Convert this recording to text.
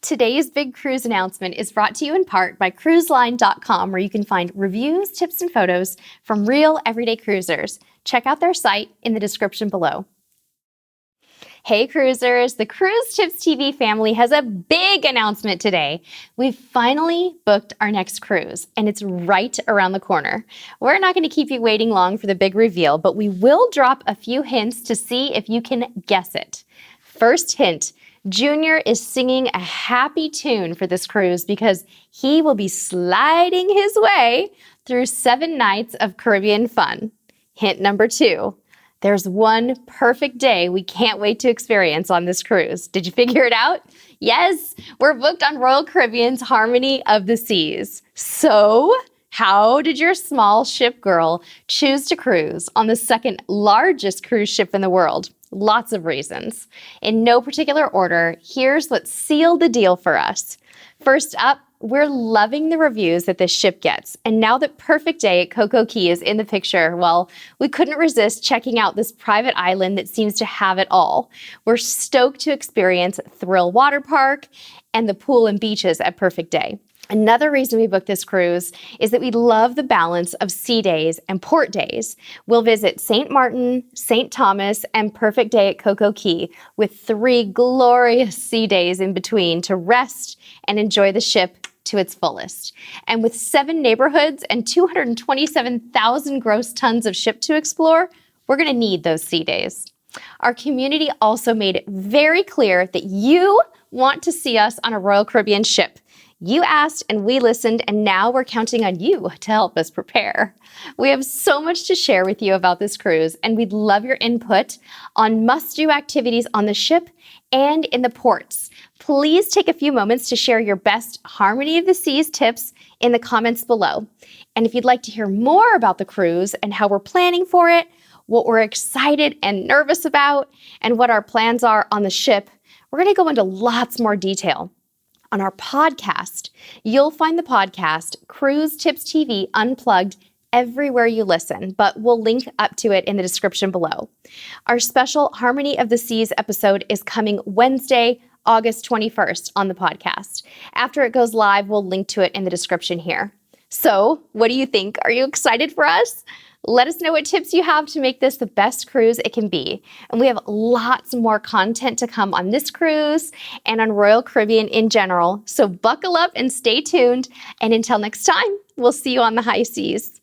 Today's big cruise announcement is brought to you in part by cruiseline.com, where you can find reviews, tips, and photos from real everyday cruisers. Check out their site in the description below. Hey cruisers, the CruiseTipsTV family has a big announcement today. We've finally booked our next cruise, and it's right around the corner. We're not going to keep you waiting long for the big reveal, but we will drop a few hints to see if you can guess it. First hint, Junior is singing a happy tune for this cruise because he will be sliding his way through 7 nights of Caribbean fun. Hint number 2. There's one perfect day we can't wait to experience on this cruise. Did you figure it out? Yes, we're booked on Royal Caribbean's Harmony of the Seas. So, how did your small ship girl choose to cruise on the second largest cruise ship in the world? Lots of reasons. In no particular order, here's what sealed the deal for us. First up, we're loving the reviews that this ship gets. And now that Perfect Day at Coco Cay is in the picture, well, we couldn't resist checking out this private island that seems to have it all. We're stoked to experience Thrill Water Park and the pool and beaches at Perfect Day. Another reason we booked this cruise is that we love the balance of sea days and port days. We'll visit St. Martin, St. Thomas, and Perfect Day at Coco Cay with 3 glorious sea days in between to rest and enjoy the ship to its fullest. And with 7 neighborhoods and 227,000 gross tons of ship to explore, we're going to need those sea days. Our community also made it very clear that you want to see us on a Royal Caribbean ship. You asked and we listened, and now we're counting on you to help us prepare. We have so much to share with you about this cruise, and we'd love your input on must-do activities on the ship and in the ports. Please take a few moments to share your best Harmony of the Seas tips in the comments below. And if you'd like to hear more about the cruise and how we're planning for it, what we're excited and nervous about, and what our plans are on the ship, we're going to go into lots more detail. On our podcast, you'll find the podcast Cruise Tips TV Unplugged everywhere you listen, but we'll link up to it in the description below. Our special Harmony of the Seas episode is coming Wednesday, August 21st on the podcast. After it goes live, we'll link to it in the description here. So, what do you think? Are you excited for us? Let us know what tips you have to make this the best cruise it can be. And we have lots more content to come on this cruise and on Royal Caribbean in general. So buckle up and stay tuned. And until next time, we'll see you on the high seas.